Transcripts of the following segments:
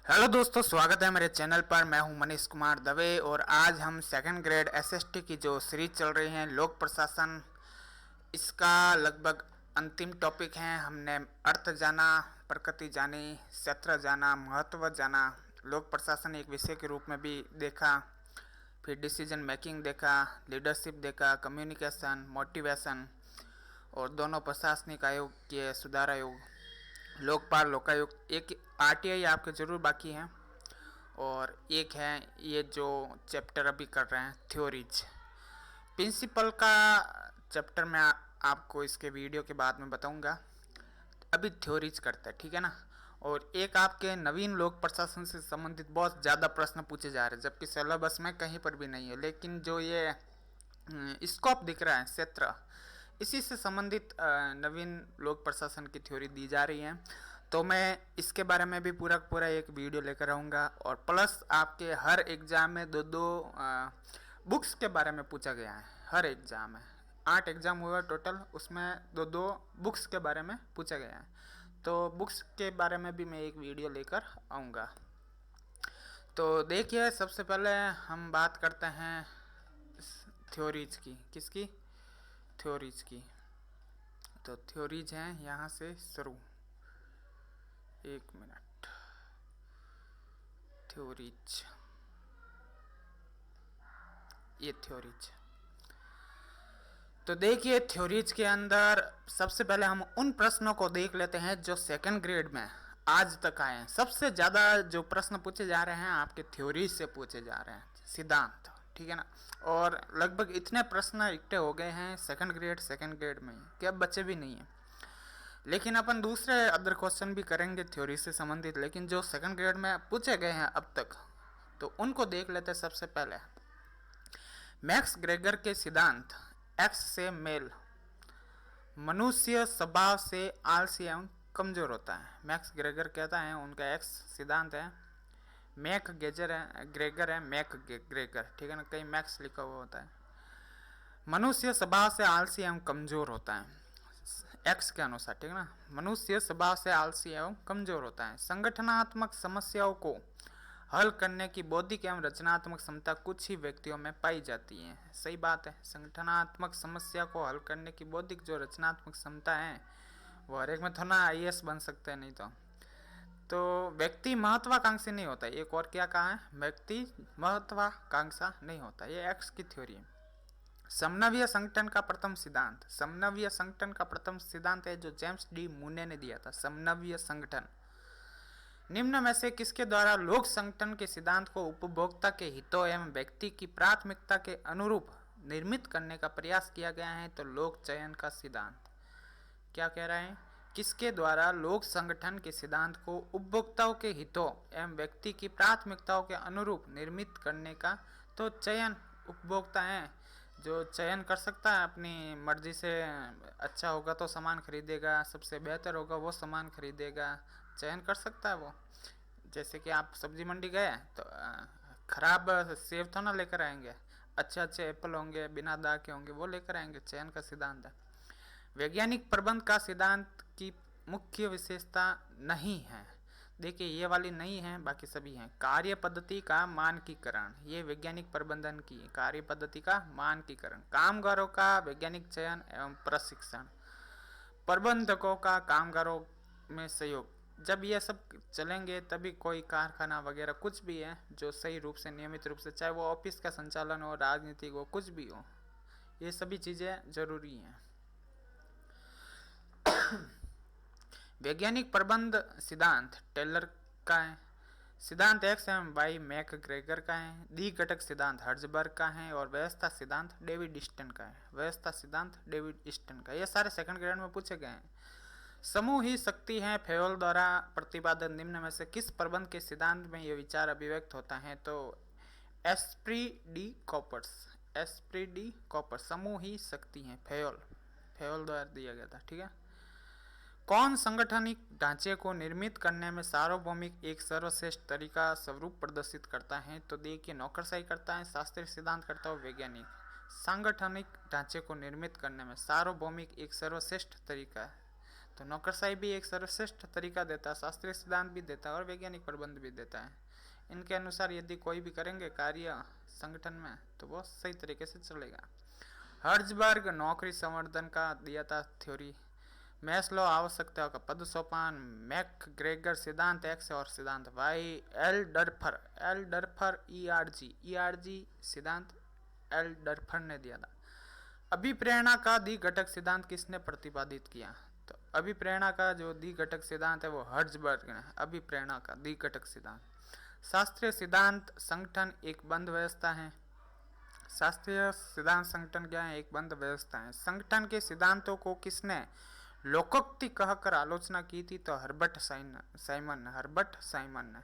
Hello दोस्तों, स्वागत है मेरे चैनल पर। मैं हूं मनीष कुमार दवे और आज हम सेकंड ग्रेड एसएसटी की जो सीरीज चल रही है लोक प्रशासन, इसका लगभग अंतिम टॉपिक है। हमने अर्थ जाना, प्रकृति जानी, क्षेत्र जाना, महत्व जाना, लोक प्रशासन एक विषय के रूप में भी देखा, फिर डिसीजन मेकिंग देखा, लीडरशिप देखा, कम्युनिकेशन, मोटिवेशन और दोनों प्रशासनिक आयोग के सुधार आयोग, लोकपाल, लोकायुक्त। एक आरटीआई आपके ज़रूर बाकी हैं और एक है ये जो चैप्टर अभी कर रहे हैं थ्योरीज। प्रिंसिपल का चैप्टर मैं आपको इसके वीडियो के बाद में बताऊंगा। अभी थ्योरीज करते हैं, ठीक है ना। और एक आपके नवीन लोक प्रशासन से संबंधित बहुत ज़्यादा प्रश्न पूछे जा रहे हैं, जबकि सिलेबस में कहीं पर भी नहीं है, लेकिन जो ये स्कोप दिख रहा है, क्षेत्र, इसी से संबंधित नवीन लोक प्रशासन की थ्योरी दी जा रही है। तो मैं इसके बारे में भी पूरा एक वीडियो लेकर आऊँगा। और प्लस आपके हर एग्ज़ाम में दो बुक्स के बारे में पूछा गया है। हर एग्ज़ाम में 8 एग्ज़ाम हुआ टोटल, उसमें दो बुक्स के बारे में पूछा गया है। तो बुक्स के बारे में भी मैं एक वीडियो लेकर आऊँगा। तो देखिए, सबसे पहले हम बात करते हैं थ्योरीज की। किसकी? थ्योरीज की। तो थ्योरीज हैं यहाँ से शुरू। एक मिनट। थ्योरीज, ये थ्योरीज। तो देखिए, थ्योरीज के अंदर सबसे पहले हम उन प्रश्नों को देख लेते हैं जो सेकंड ग्रेड में आज तक आए हैं। सबसे ज़्यादा जो प्रश्न पूछे जा रहे हैं आपके थ्योरीज से पूछे जा रहे हैं, सिद्धांत, ठीक है ना। और लगभग इतने प्रश्न इकट्ठे हो गए हैं सेकंड ग्रेड में कि अब बचे भी नहीं हैं। लेकिन अपन दूसरे अदर क्वेश्चन भी करेंगे थ्योरी से संबंधित, लेकिन जो सेकंड ग्रेड में पूछे गए हैं अब तक, तो उनको देख लेते हैं। सबसे पहले मैक्स ग्रेगर के सिद्धांत, एक्स से मेल, मनुष्य स्वभाव से आलसी एवं कमजोर होता है। मैक्स ग्रेगर कहता है, उनका एक्स सिद्धांत है। मैक गेजर है, ग्रेगर है, मैक ग्रेगर, ठीक है ना, कहीं मैक्स लिखा हुआ होता है। मनुष्य स्वभाव से आलसी एवं कमजोर होता है, एक्स के अनुसार, ठीक है ना। मनुष्य स्वभाव से आलसी एवं कमजोर होता है। संगठनात्मक समस्याओं को हल करने की बौद्धिक एवं रचनात्मक क्षमता कुछ ही व्यक्तियों में पाई जाती है। सही बात है, संगठनात्मक समस्या को हल करने की बौद्धिक जो रचनात्मक क्षमता है वो हर एक में थोड़ा आईएएस बन सकते हैं, नहीं तो व्यक्ति महत्वाकांक्षी नहीं होता। एक और क्या कहा है, व्यक्ति महत्वाकांक्षा नहीं होता। ये एक्स की थ्योरी है। समन्वय संगठन का प्रथम सिद्धांत, समन्वय संगठन का प्रथम सिद्धांत है जो जेम्स डी मूने ने दिया था। समन्वय संगठन। निम्न में से किसके द्वारा लोक संगठन के सिद्धांत को उपभोक्ता के हितों एवं व्यक्ति की प्राथमिकता के अनुरूप निर्मित करने का प्रयास किया गया है? तो लोक चयन का सिद्धांत। क्या कह रहे हैं, किसके द्वारा लोक संगठन के सिद्धांत को उपभोक्ताओं के हितों एवं व्यक्ति की प्राथमिकताओं के अनुरूप निर्मित करने का? तो चयन, उपभोक्ता है जो चयन कर सकता है अपनी मर्जी से। अच्छा होगा तो सामान खरीदेगा, सबसे बेहतर होगा वो सामान खरीदेगा, चयन कर सकता है वो। जैसे कि आप सब्जी मंडी गए तो खराब सेब तो ना लेकर आएंगे, अच्छे अच्छे एप्पल होंगे, बिना दाग के होंगे, वो लेकर आएंगे। चयन का सिद्धांत है। वैज्ञानिक प्रबंध का सिद्धांत की मुख्य विशेषता नहीं है। देखिए, ये वाली नहीं है, बाकी सभी हैं। कार्य पद्धति का मानकीकरण, ये वैज्ञानिक प्रबंधन की कार्य पद्धति का मानकीकरण। कामगारों का वैज्ञानिक चयन एवं प्रशिक्षण, प्रबंधकों का कामगारों में सहयोग। जब ये सब चलेंगे तभी कोई कारखाना वगैरह कुछ भी है जो सही रूप से, नियमित रूप से, चाहे वो ऑफिस का संचालन हो, राजनीतिक हो, कुछ भी हो, ये सभी चीज़ें जरूरी हैं। वैज्ञानिक प्रबंध सिद्धांत टेलर का है। सिद्धांत एक्स एवं वाई मैक ग्रेगर का है। द्वि घटक सिद्धांत हर्जबर्ग का है। और व्यवस्था सिद्धांत डेविड ईस्टन का है। व्यवस्था सिद्धांत डेविड ईस्टन का। ये सारे सेकंड ग्रेड में पूछे गए हैं। समूह ही शक्ति है, फेयोल द्वारा प्रतिपादन निम्न में से किस प्रबंध के सिद्धांत में ये विचार अभिव्यक्त होता है? तो esprit D Cowper's, esprit D Cowper's, समूह ही शक्ति है, फेयोल, फेयोल द्वारा दिया गया था, ठीक है। कौन सांगठनिक ढांचे को निर्मित करने में सार्वभौमिक एक सर्वश्रेष्ठ तरीका स्वरूप प्रदर्शित करता है? तो देखिए, नौकरशाही करता है, शास्त्रीय सिद्धांत करता है, वैज्ञानिक। सांगठनिक ढांचे को निर्मित करने में सार्वभौमिक एक सर्वश्रेष्ठ तरीका है, तो नौकरशाही भी एक सर्वश्रेष्ठ तरीका देता है, शास्त्रीय सिद्धांत भी देता है और वैज्ञानिक प्रबंध भी देता है। इनके अनुसार यदि कोई भी करेंगे कार्य संगठन में तो वो सही तरीके से चलेगा। हर्जबर्ग नौकरी संवर्धन का दिया था थ्योरी। मैस्लो आवश्यकताओं का पद सोपान, मैकग्रेगर सिद्धांत एक्स और सिद्धांत वाई, एल डरफर ईआरजी सिद्धांत एल डरफर ने दिया था। अभिप्रेरणा का द्विघटक सिद्धांत किसने प्रतिपादित किया? तो अभिप्रेरणा का जो द्विघटक सिद्धांत है वो हर्जबर्ग ने, अभिप्रेरणा का द्विघटक सिद्धांत। शास्त्रीय सिद्धांत संगठन एक बंद व्यवस्था है। शास्त्रीय सिद्धांत संगठन क्या है? एक बंद व्यवस्था है। संगठन के सिद्धांतों को किसने लोकोक्ति कहकर आलोचना की थी? तो हर्बर्ट साइमन ने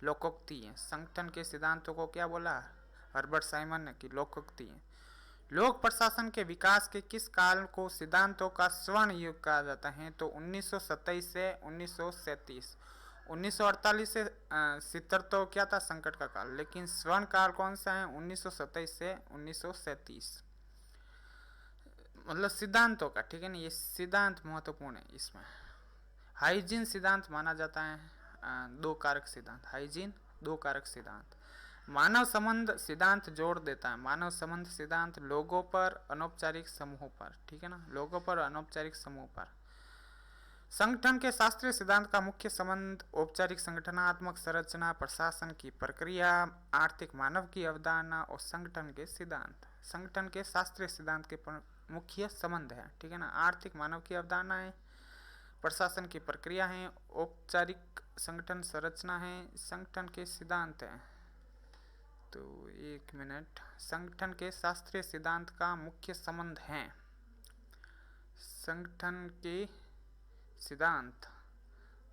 लोकोक्ति है। संगठन के सिद्धांतों को क्या बोला हर्बर्ट साइमन ने कि लोकोक्ति है। लोक प्रशासन के विकास के किस काल को सिद्धांतों का स्वर्ण युग कहा जाता है? तो 1927 से 1937। 1948 से 70 तो क्या था? संकट का काल। लेकिन स्वर्ण काल कौन सा है? 1927 से 1937। मतलब सिद्धांतों का, ठीक है ना, ये सिद्धांत महत्वपूर्ण है। इसमें हाइजीन सिद्धांत माना जाता है, दो कारक सिद्धांत। हाइजीन दो कारक सिद्धांत। मानव संबंध सिद्धांत जोड़ देता है। मानव संबंध सिद्धांत लोगों पर, अनौपचारिक समूहों पर, ठीक है ना, लोगों पर, अनौपचारिक समूह पर। संगठन के शास्त्रीय सिद्धांत का मुख्य संबंध औपचारिक संगठनात्मक संरचना, प्रशासन की प्रक्रिया, आर्थिक मानव की अवधारणा और संगठन के सिद्धांत। संगठन के शास्त्रीय सिद्धांत के मुख्य संबंध है, ठीक है ना। आर्थिक मानव की अवधारणा है, प्रशासन की प्रक्रिया है, औपचारिक संगठन संरचना है, संगठन के सिद्धांत है। तो एक मिनट, संगठन के शास्त्रीय सिद्धांत का मुख्य संबंध है संगठन के सिद्धांत,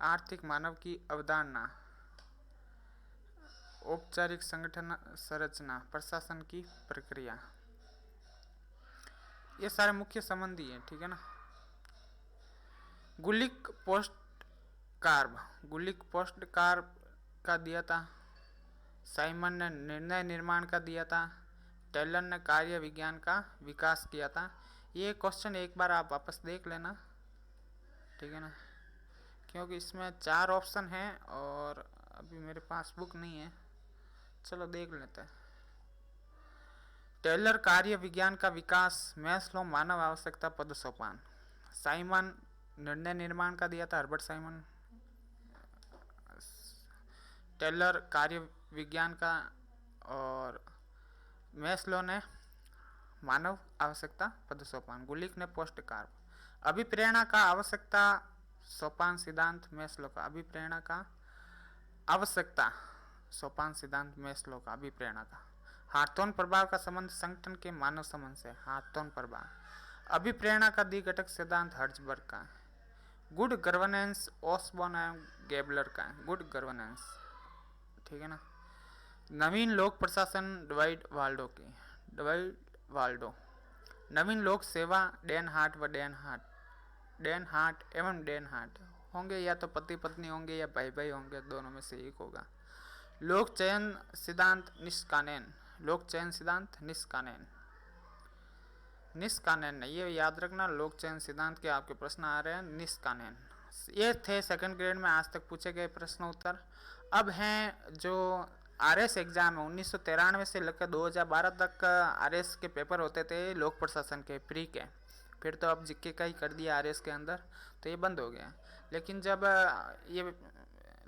आर्थिक मानव की अवधारणा, औपचारिक संगठन संरचना, प्रशासन की प्रक्रिया, ये सारे मुख्य संबंधी हैं, ठीक है ना। गुलिक पोस्ट कार्ब का दिया था। साइमन ने निर्णय निर्माण का दिया था। टेलर ने कार्य विज्ञान का विकास किया था। ये क्वेश्चन एक बार आप वापस देख लेना, ठीक है ना, क्योंकि इसमें 4 ऑप्शन हैं और अभी मेरे पास बुक नहीं है। चलो देख लेते हैं। टेलर कार्य विज्ञान का विकास, मैस्लो मानव आवश्यकता पद सोपान। साइमन निर्णय निर्माण का दिया था, हर्बर्ट साइमन। टेलर कार्य विज्ञान का और मैस्लो ने मानव आवश्यकता पद सोपान। गुलिक ने पोस्ट कार्ब। अभिप्रेरणा का आवश्यकता सोपान सिद्धांत मैस्लो का। अभिप्रेरणा का आवश्यकता सोपान सिद्धांत मैस्लो का। अभिप्रेरणा का। हार्टोन प्रभाव का संबंध संगठन के मानव संबंध से। हार्टोन प्रभाव। अभिप्रेरणा का द्विघटक सिद्धांत हर्जबर्ग का। गुड गवर्नेंस ओसबॉर्न एवं गेबलर का है। गुड गवर्नेंस, ठीक है ना। नवीन लोक प्रशासन डवाइड वाल्डो। नवीन लोक सेवा डेनहार्ट एवं डेनहार्ट होंगे, या तो पति पत्नी होंगे या भाई भाई होंगे, दोनों में से एक होगा। लोक चयन सिद्धांत निष्कानेन। लोक चयन सिद्धांत निष्कानेन, ये याद रखना। लोक चयन सिद्धांत के आपके प्रश्न आ रहे हैं निष्कानेन। ये थे सेकंड ग्रेड में आज तक पूछे गए प्रश्न उत्तर। अब हैं जो आरएस एग्जाम है, 1993 से लेकर 2012 तक आरएस के पेपर होते थे लोक प्रशासन के प्री के। फिर तो अब जीके का ही कर दिया आरएस के अंदर, तो ये बंद हो गया। लेकिन जब ये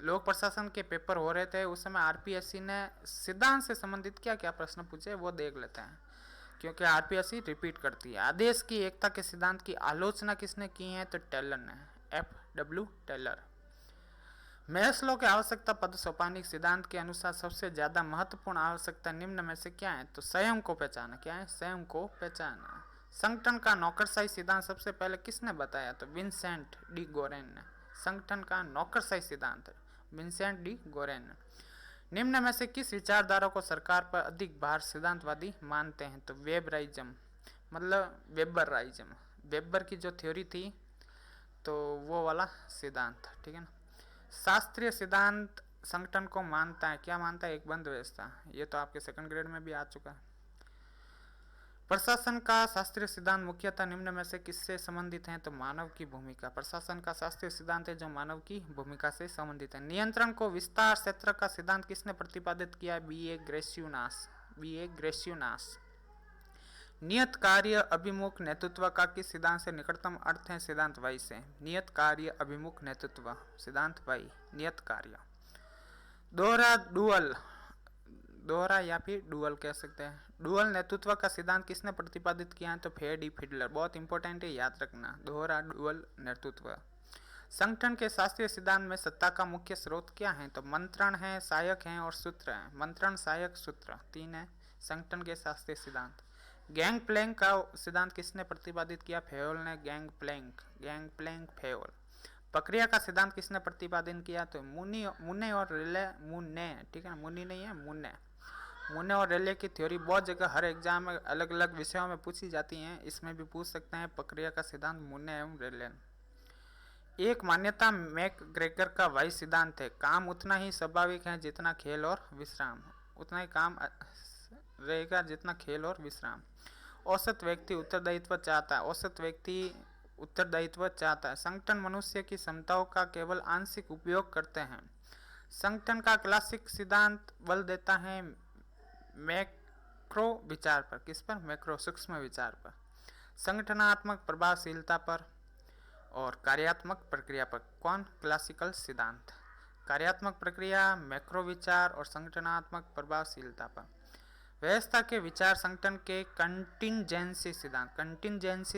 लोक प्रशासन के पेपर हो रहे थे उस समय आरपीएससी ने सिद्धांत से संबंधित क्या क्या प्रश्न पूछे वो देख लेते हैं, क्योंकि आरपीएससी रिपीट करती है। आदेश की एकता के सिद्धांत की आलोचना किसने की है? तो टेलर ने, FW टेलर। मैस्लो के आवश्यकता पद सोपानिक सिद्धांत के अनुसार सबसे ज्यादा महत्वपूर्ण आवश्यकता निम्न में से क्या है? तो स्वयं को पहचाना। क्या है? स्वयं को पहचाना। संगठन का नौकरशाही सिद्धांत सबसे पहले किसने बताया? तो विंसेंट डी गोरेन ने। संगठन का नौकरशाही सिद्धांत विंसेंट डी गोरेन ने। निम्न में से किस विचारधारा को सरकार पर अधिक भार सिद्धांतवादी मानते हैं? तो वेबराइज्म, मतलब वेबराइज्म। वेबर की जो थ्योरी थी तो वो वाला सिद्धांत, ठीक है ना। शास्त्रीय सिद्धांत संगठन को मानता है, क्या मानता है? एक बंद व्यवस्था। ये तो आपके सेकंड ग्रेड में भी आ चुका है। प्रशासन का शास्त्रीय सिद्धांत मुख्यतः निम्न में से किससे संबंधित है? तो मानव की भूमिका। प्रशासन का शास्त्रीय सिद्धांत है जो मानव की भूमिका से संबंधित है। नियंत्रण को विस्तार क्षेत्र का सिद्धांत किसने प्रतिपादित किया? बी.ए. ग्रेस्यूनास। नियत कार्य अभिमुख नेतृत्व का किस सिद्धांत से निकटतम अर्थ है? सिद्धांत वाई से। नियत कार्य अभिमुख नेतृत्व, सिद्धांत वाई। नियत कार्य। दोहरा या फिर डुअल कह सकते हैं। डुअल नेतृत्व का सिद्धांत किसने प्रतिपादित किया है? तो फेडी फिडलर। बहुत इंपॉर्टेंट है, याद रखना। दोहरा डुअल नेतृत्व। संगठन के शास्त्रीय सिद्धांत में सत्ता का मुख्य स्रोत क्या है? तो मंत्रण है, सहायक है और सूत्र है। मंत्रण, सहायक, सूत्र, तीन है संगठन के शास्त्रीय सिद्धांत। गैंग प्लैंक का सिद्धांत किसने प्रतिपादित किया? फेयोल ने। Gang plank Fayol. प्रक्रिया का सिद्धांत किसने प्रतिपादन किया? तो मुने और रेले। ठीक है ना, मुनी नहीं है, मुने और रेले की थ्योरी बहुत जगह हर एग्जाम में अलग अलग विषयों में पूछी जाती हैं। इसमें भी पूछ सकते हैं। प्रक्रिया का सिद्धांत मुने एवं रेले। एक मान्यता मैकग्रेगर का वाई सिद्धांत है, काम उतना ही स्वाभाविक है जितना खेल और विश्राम। उतना ही काम रहेगा जितना खेल और विश्राम। औसत व्यक्ति उत्तरदायित्व चाहता है। संगठन मनुष्य की क्षमताओं का केवल आंशिक उपयोग करते हैं। संगठन का क्लासिक सिद्धांत बल देता है मैक्रो विचार पर। किस पर? मैक्रो, सूक्ष्म विचार पर। संगठनात्मक प्रभावशीलता पर और कार्यात्मक प्रक्रिया पर। कौन? क्लासिकल सिद्धांत। कार्यात्मक प्रक्रिया, मैक्रो विचार और संगठनात्मक प्रभावशीलता पर। व्यवस्था के विचार संगठन के कंटिंजेंसी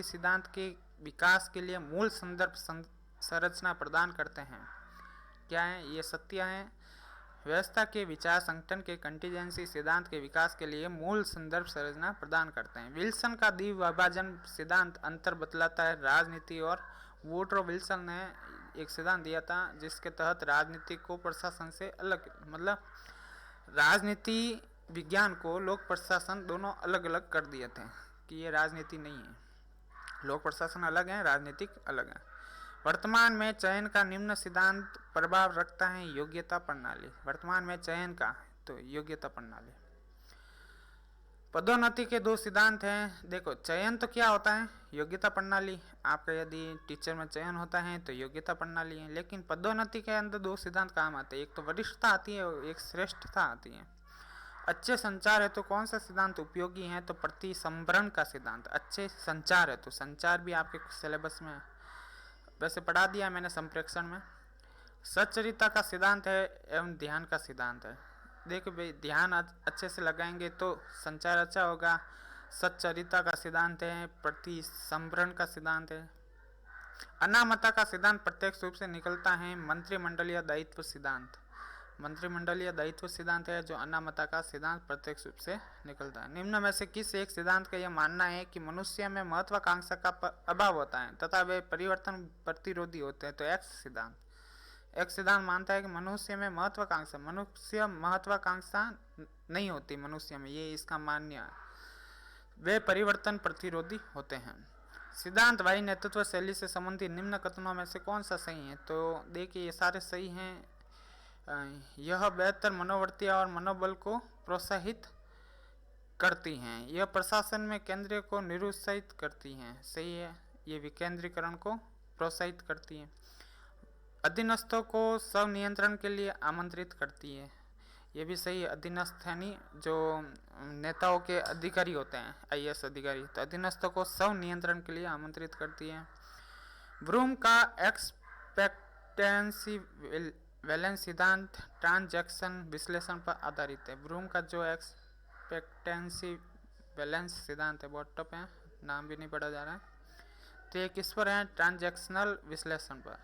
सिद्धांत के विकास के लिए मूल संदर्भ संरचना प्रदान करते हैं। क्या है ये? सत्य है। व्यवस्था के विचार संगठन के कंटिजेंसी सिद्धांत के विकास के लिए मूल संदर्भ संरचना प्रदान करते हैं। विल्सन का द्विविभाजन सिद्धांत अंतर बतलाता है राजनीति और। वुडरो विल्सन ने एक सिद्धांत दिया था जिसके तहत राजनीति को प्रशासन से अलग, मतलब राजनीति विज्ञान को लोक प्रशासन दोनों अलग अलग कर दिए थे कि ये राजनीति नहीं है। लोक प्रशासन अलग है, राजनीतिक अलग है। वर्तमान में चयन का निम्न सिद्धांत प्रभाव रखता है योग्यता प्रणाली। वर्तमान में चयन का तो योग्यता प्रणाली। पदोन्नति के दो सिद्धांत हैं। देखो, चयन तो क्या होता है? योग्यता प्रणाली। आपका यदि टीचर में चयन होता है तो योग्यता प्रणाली है। लेकिन पदोन्नति के अंदर दो सिद्धांत काम आते हैं। एक तो वरिष्ठता आती है और एक श्रेष्ठता आती है। अच्छे संचार है तो कौन सा सिद्धांत उपयोगी है? तो प्रतिसंभरण का सिद्धांत। अच्छे संचार है तो संचार भी आपके सिलेबस में वैसे पढ़ा दिया मैंने संप्रेक्षण में। सच्चरिता का सिद्धांत है एवं ध्यान का सिद्धांत है। देखो भाई, ध्यान अच्छे से लगाएंगे तो संचार अच्छा होगा। सच्चरिता का सिद्धांत है। प्रतिसंभरण का सिद्धांत है। अनामता का सिद्धांत प्रत्यक्ष रूप से निकलता है मंत्रिमंडलीय दायित्व सिद्धांत। मंत्रिमंडलीय दायित्व सिद्धांत है जो अनामता का सिद्धांत प्रत्यक्ष रूप से निकलता है। निम्न में से किस एक सिद्धांत का यह मानना है कि मनुष्य में महत्वाकांक्षा का अभाव होता है तथा वे परिवर्तन प्रतिरोधी होते हैं? तो एक्स सिद्धांत मानता है कि मनुष्य महत्वाकांक्षा नहीं होती मनुष्य में, ये इसका मान्य है। वे परिवर्तन प्रतिरोधी होते हैं। सिद्धांत वाई नेतृत्व शैली से संबंधित निम्न कथनों में से कौन सा सही है? तो देखिए, ये सारे सही हैं। यह बेहतर मनोवृत्ति और मनोबल को प्रोत्साहित करती हैं। यह प्रशासन में केंद्र को निरुत्साहित करती हैं। सही है। ये विकेंद्रीकरण को प्रोत्साहित करती है। अधीनस्थों को स्वनियंत्रण के लिए आमंत्रित करती है। ये भी सही है। अधीनस्थ यानी जो नेताओं के अधिकारी होते हैं, आईएएस अधिकारी, तो अधीनस्थों को स्वनियंत्रण के लिए आमंत्रित करती है। ब्रूम का एक्सपेक्टेंसी वैलेंस सिद्धांत ट्रांजैक्शन विश्लेषण पर आधारित है। ब्रूम का जो एक्सपेक्टेंसी वैलेंस सिद्धांत है, बहुत टफ है, नाम भी नहीं पढ़ा जा रहा है, तो ये किस पर है? ट्रांजैक्शनल विश्लेषण पर।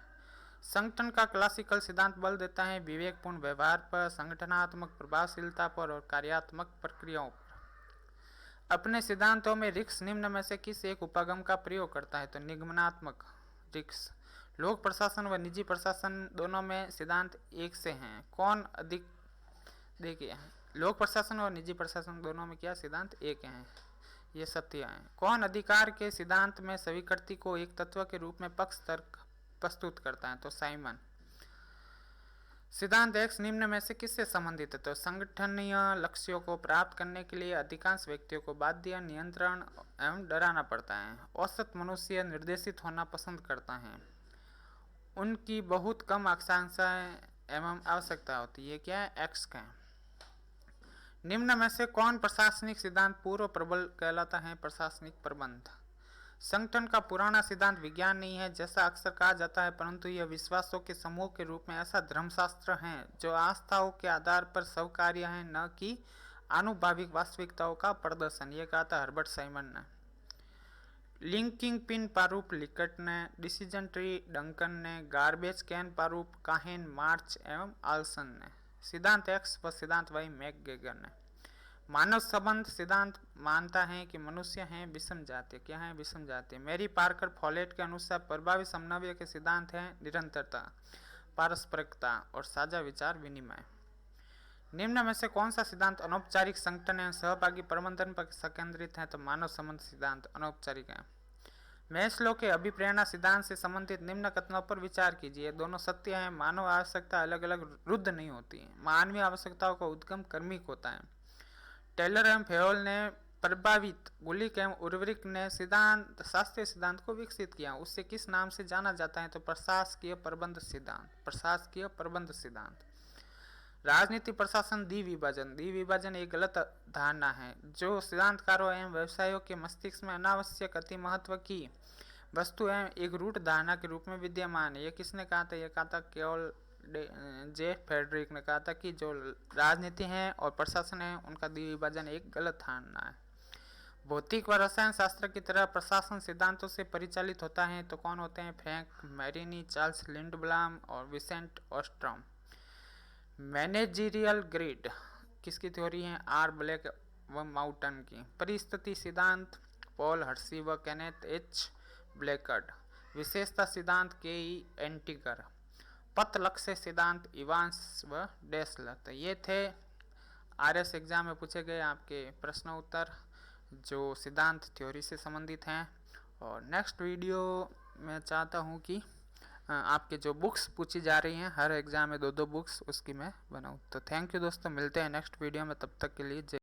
संगठन का क्लासिकल सिद्धांत बल देता है विवेकपूर्ण व्यवहार पर, संगठनात्मक प्रभावशीलता पर और कार्यात्मक प्रक्रियाओं पर। अपने सिद्धांतों में रिक्स निम्न में से किस एक उपागम का प्रयोग करता है? तो निगमनात्मक रिक्स। लोक प्रशासन व निजी प्रशासन दोनों में सिद्धांत एक से हैं। कौन अधिक? देखिए, लोक प्रशासन और निजी प्रशासन दोनों में क्या सिद्धांत एक हैं, ये सत्य है। कौन अधिकार के सिद्धांत में स्वीकृति को एक तत्व के रूप में पक्ष तर्क प्रस्तुत करता है? तो साइमन। सिद्धांत एक्स निम्न में से किससे संबंधित है? तो संगठनीय लक्ष्यों को प्राप्त करने के लिए अधिकांश व्यक्तियों को बाध्य, नियंत्रण एवं डराना पड़ता है। औसत मनुष्य निर्देशित होना पसंद करता है। उनकी बहुत कम आकांक्षाएं एवं आवश्यकता होती है। क्या है? एक्स का। निम्न में से कौन प्रशासनिक सिद्धांत पूर्व प्रबल कहलाता है? प्रशासनिक प्रबंध। संगठन का पुराना सिद्धांत विज्ञान नहीं है जैसा अक्सर कहा जाता है, परंतु यह विश्वासों के समूह के रूप में ऐसा धर्मशास्त्र है जो आस्थाओं के आधार पर स्वीकार्य है, न कि आनुभाविक वास्तविकताओं का प्रदर्शन। यह कहा था हर्बर्ट साइमन ने। लिंकिंग पिन प्रारूप लिकट ने, डिसीजन ट्री डंकन ने, गार्बेज कैन प्रारूप काहेन, मार्च एवं आल्सन ने। सिद्धांत एक्स व सिद्धांत वाई मैकग्रेगर ने। मानव संबंध सिद्धांत मानता है कि मनुष्य हैं विषम जातीय। क्या है? विषम जातीय। मैरी पार्कर फॉलेट के अनुसार प्रभावी समन्वय के सिद्धांत हैं निरंतरता, पारस्परिकता और साझा विचार विनिमय। निम्न में से कौन सा सिद्धांत अनौपचारिक संगठन एवं सहभागी प्रबंधन पर संकेंद्रित है? तो मानव संबंध सिद्धांत अनौपचारिक है। मैस्लो के अभिप्रेरणा सिद्धांत से संबंधित निम्न कथनों पर विचार कीजिए। दोनों सत्य हैं। मानव आवश्यकता अलग अलग रुद्ध नहीं होती है। मानवीय आवश्यकताओं का उद्गम कर्मिक होता है। टेलर एवं फेयोल ने प्रभावित गुलिक एवं उर्वरिक ने सिद्धांत शास्त्रीय सिद्धांत को विकसित किया। उससे किस नाम से जाना जाता है? तो प्रशासकीय प्रबंध सिद्धांत। प्रशासकीय प्रबंध सिद्धांत। राजनीति प्रशासन द्विविभाजन एक गलत धारणा है जो सिद्धांतकारों एवं व्यवसायों के मस्तिष्क में अनावश्यक अति महत्व की वस्तु एवं एक रूट धारणा के रूप में विद्यमान है। यह किसने कहा था? यह कहा था केवल जे फेडरिक ने कहा था कि जो राजनीति है और प्रशासन है उनका द्विविभाजन एक गलत धारणा है। भौतिक व रसायन शास्त्र की तरह प्रशासन सिद्धांतों से परिचालित होता है। तो कौन होते हैं? फ्रैंक मैरिनी, चार्ल्स लिंडब्लॉम और विसेंट ऑस्ट्रॉम। मैनेजरियल ग्रिड किसकी थ्योरी है? आर ब्लैक व माउंटन की। परिस्थिति सिद्धांत पॉल हर्सी व केनेथ एच ब्लैकर्ड। विशेषता सिद्धांत के ई एंटिगर। पथ लक्ष्य सिद्धांत इवांस व डेसलर। तो ये थे आरएस एग्जाम में पूछे गए आपके प्रश्न उत्तर जो सिद्धांत थ्योरी से संबंधित हैं। और नेक्स्ट वीडियो मैं चाहता हूँ कि आपके जो बुक्स पूछी जा रही हैं हर एग्जाम में 2-2 बुक्स उसकी मैं बनाऊँ। तो थैंक यू दोस्तों, मिलते हैं नेक्स्ट वीडियो में, तब तक के लिए जय।